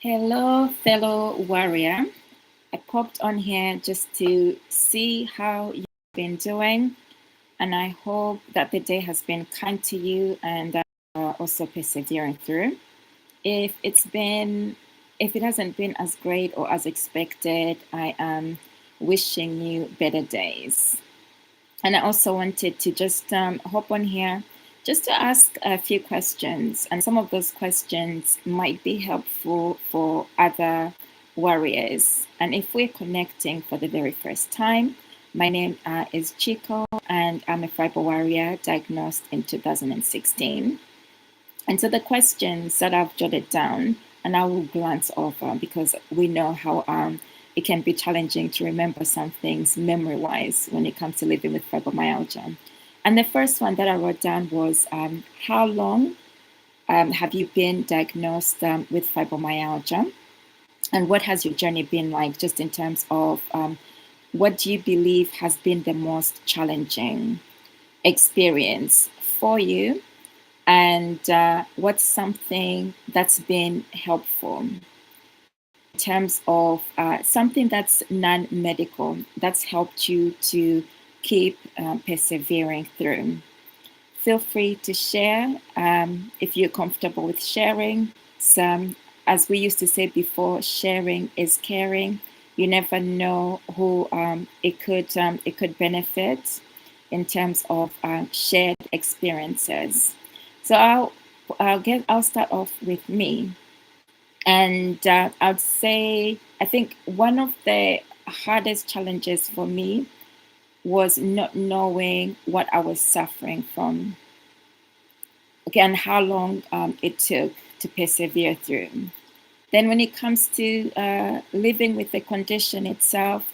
Hello, fellow warrior. I popped on here just to see how you've been doing, and I hope that the day has been kind to you and that you are also persevering through. If it's been, if it hasn't been as great or as expected, I am wishing you better days. And I also wanted to just hop on here just to ask a few questions. And some of those questions might be helpful for other warriors. And if we're connecting for the very first time, my name is Chico, and I'm a Fibro warrior diagnosed in 2016. And so the questions that I've jotted down, and I will glance over because we know how it can be challenging to remember some things memory-wise when it comes to living with fibromyalgia. And the first one that I wrote down was, how long have you been diagnosed with fibromyalgia? And what has your journey been like, just in terms of what do you believe has been the most challenging experience for you? And what's something that's been helpful in terms of something that's non-medical that's helped you to keep persevering through? Feel free to share if you're comfortable with sharing. Some, as we used to say before, sharing is caring. You never know who it could benefit in terms of shared experiences. So I'll start off with me, and I'd say I think one of the hardest challenges for me was not knowing what I was suffering from. Again, how long it took to persevere through. Then, when it comes to living with the condition itself,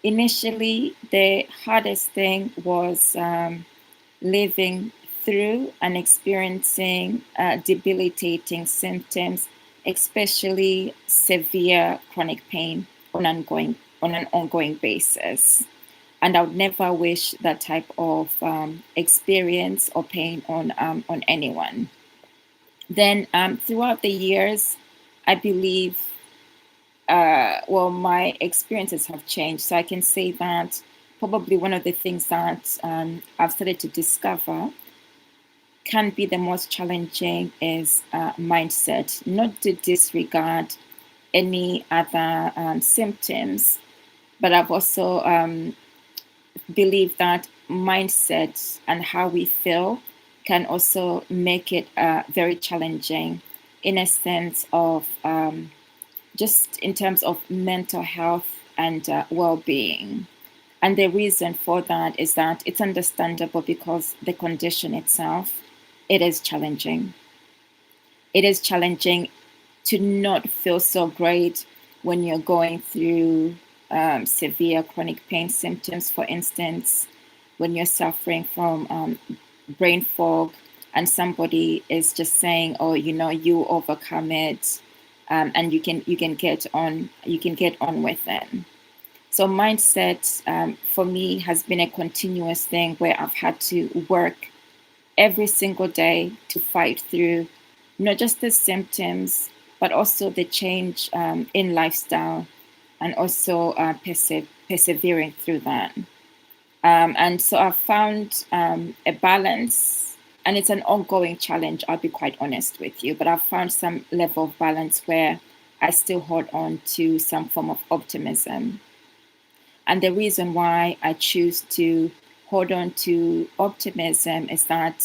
initially the hardest thing was living through and experiencing debilitating symptoms, especially severe chronic pain on an ongoing basis. And I would never wish that type of experience or pain on anyone. Then throughout the years, I believe, my experiences have changed. So I can say that probably one of the things that I've started to discover can be the most challenging is mindset, not to disregard any other symptoms, but I've also believed that mindset and how we feel can also make it very challenging in a sense of just in terms of mental health and well-being. And the reason for that is that it's understandable because the condition itself, it is challenging. It is challenging to not feel so great when you're going through severe chronic pain symptoms, for instance, when you're suffering from brain fog and somebody is just saying, oh, you overcome it, and you can get on with it. So mindset for me has been a continuous thing where I've had to work every single day to fight through not just the symptoms, but also the change in lifestyle, and also persevering through that. And so I've found a balance, and it's an ongoing challenge, I'll be quite honest with you, but I've found some level of balance where I still hold on to some form of optimism. And the reason why I choose to hold on to optimism is that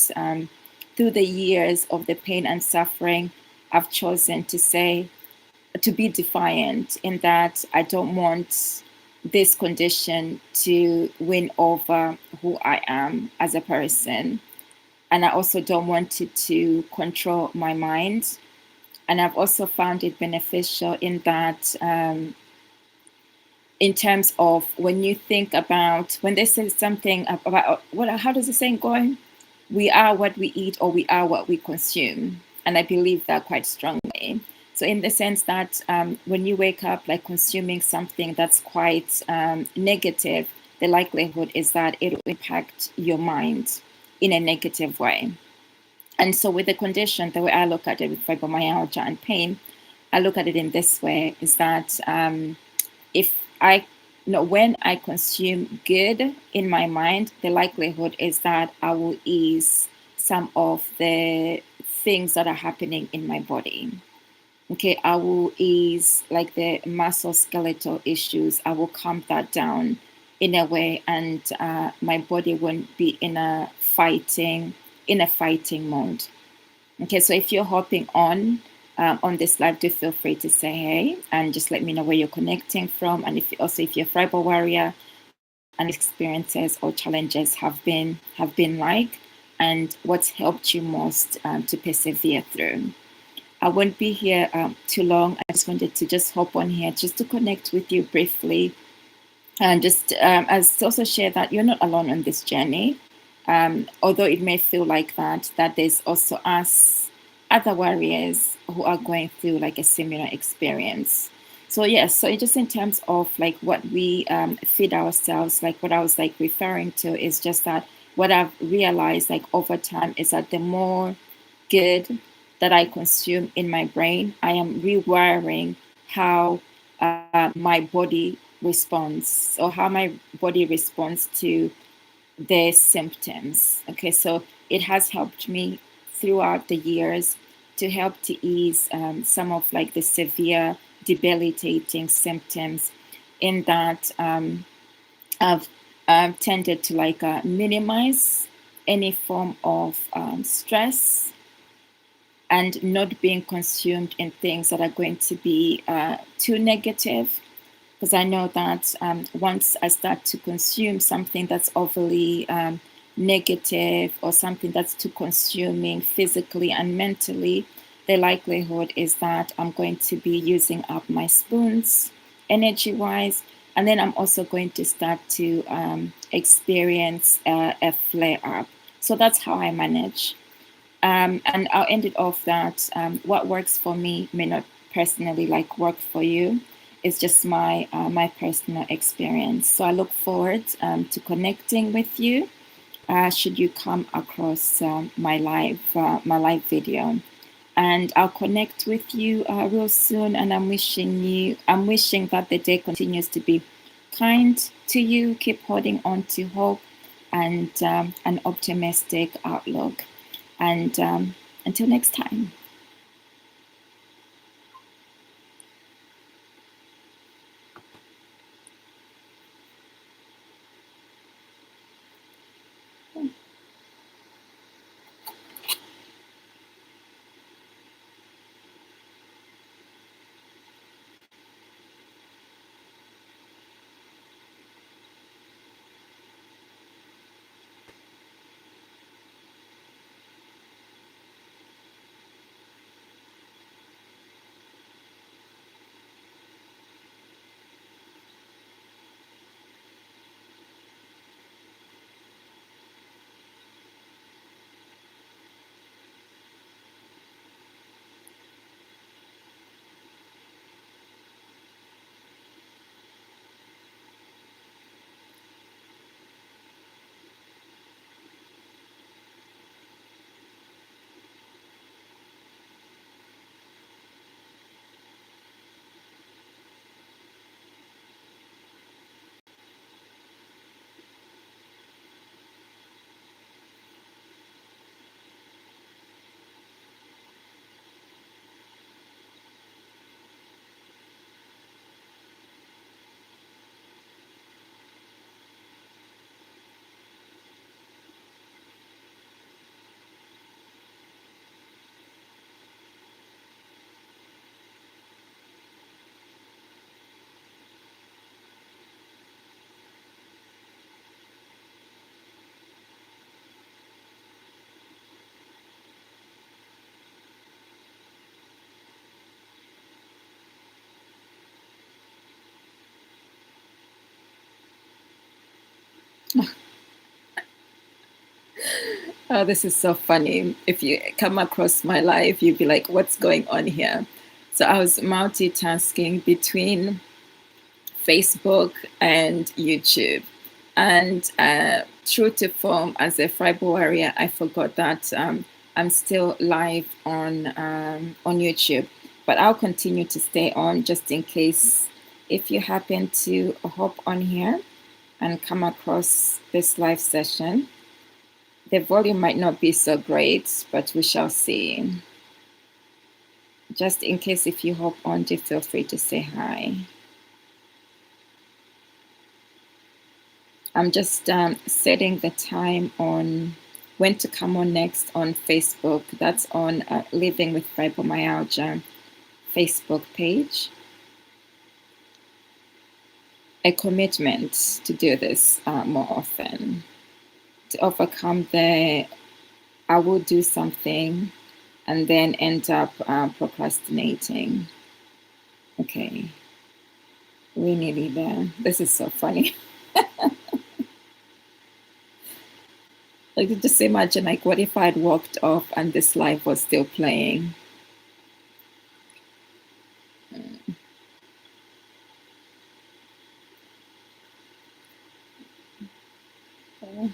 through the years of the pain and suffering, I've chosen to be defiant in that I don't want this condition to win over who I am as a person. And I also don't want it to control my mind. And I've also found it beneficial in that in terms of when you think about, when they say something about, how does the saying go? We are what we eat, or we are what we consume. And I believe that quite strongly. So in the sense that when you wake up like consuming something that's quite negative, the likelihood is that it will impact your mind in a negative way. And so with the condition, the way I look at it with fibromyalgia and pain, I look at it in this way, is that if I when I consume good in my mind, the likelihood is that I will ease some of the things that are happening in my body. Okay, I will ease like the musculoskeletal issues. I will calm that down in a way, and my body won't be in a fighting mode. Okay, so if you're hopping on this live, do feel free to say hey and just let me know where you're connecting from, and if you're a Fibro warrior and experiences or challenges have been like, and what's helped you most to persevere through. I won't be here too long. I just wanted to just hop on here just to connect with you briefly, and just as to also share that you're not alone on this journey. Although it may feel like that there's also us, other warriors who are going through like a similar experience. So yes, so just in terms of like what we feed ourselves, like what I was like referring to is just that what I've realized like over time is that the more good that I consume in my brain, I am rewiring how my body responds, or how my body responds to their symptoms. Okay, so it has helped me throughout the years to help to ease some of like the severe debilitating symptoms, in that I've tended to like minimize any form of stress and not being consumed in things that are going to be too negative. Because I know that once I start to consume something that's overly negative, or something that's too consuming physically and mentally, the likelihood is that I'm going to be using up my spoons energy wise. And then I'm also going to start to experience a flare up. So that's how I manage. And I'll end it off that what works for me may not personally like work for you. It's just my personal experience. So I look forward to connecting with you. Should you come across my live video, and I'll connect with you real soon. And I'm wishing that the day continues to be kind to you. Keep holding on to hope and an optimistic outlook. And until next time. Oh, this is so funny. If you come across my life, you'd be like, what's going on here? So I was multitasking between Facebook and YouTube. And true to form, as a Fibro warrior, I forgot that I'm still live on YouTube. but I'll continue to stay on just in case if you happen to hop on here and come across this live session. The volume might not be so great, but we shall see. Just in case if you hop on, do feel free to say hi. I'm just setting the time on when to come on next on Facebook. That's on Living with Fibromyalgia Facebook page. A commitment to do this more often, to overcome the I will do something and then end up procrastinating. Okay, we're nearly there. This is so funny. Like, just imagine, like, what if I'd walked off and this live was still playing? Okay.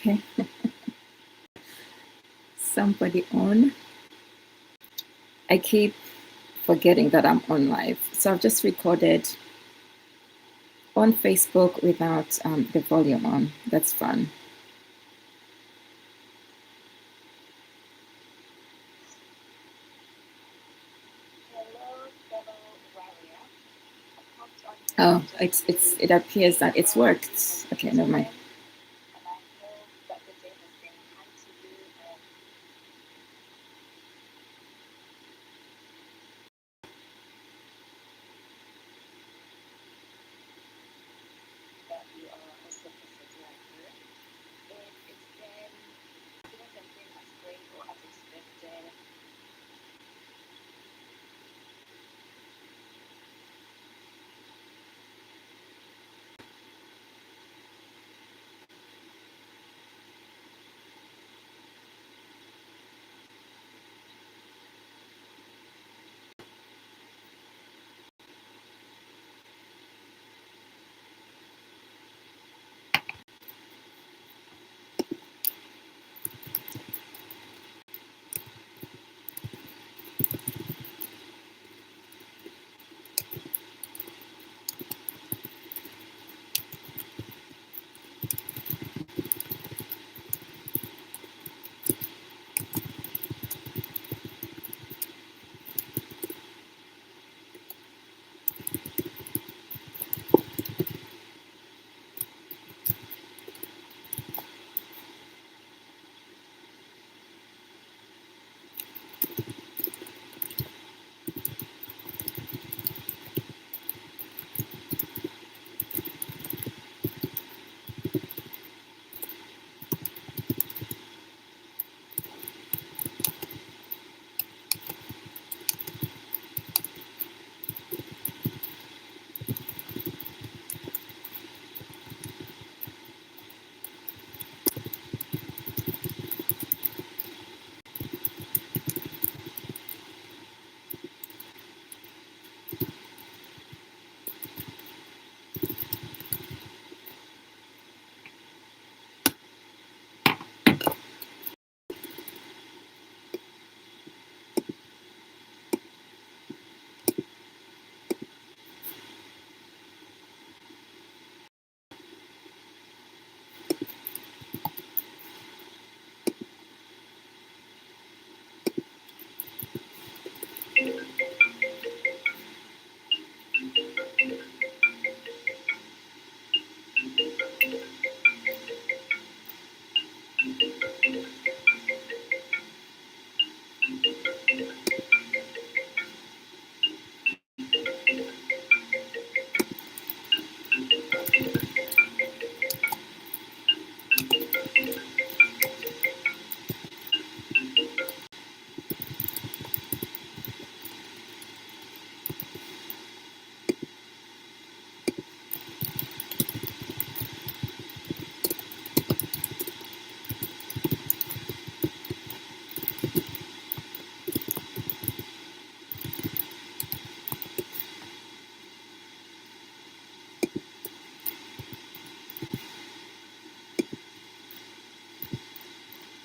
Okay. Somebody on. I keep forgetting that I'm on live. So I've just recorded on Facebook without the volume on. That's fun. Oh, it appears that it's worked. Okay, never mind.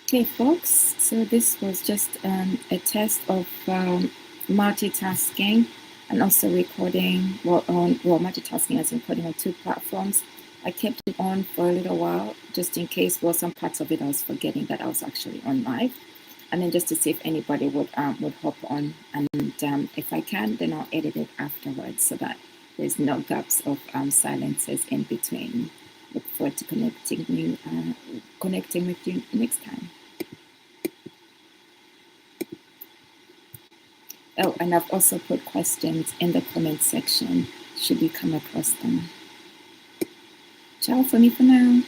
Okay, folks, so this was just a test of multitasking and also recording, multitasking as in recording on two platforms. I kept it on for a little while, just in case, some parts of it I was forgetting that I was actually on live. And then just to see if anybody would hop on. And if I can, then I'll edit it afterwards so that there's no gaps of silences in between. Look forward to connecting with you next time. Oh, and I've also put questions in the comment section should you come across them. Ciao for me for now.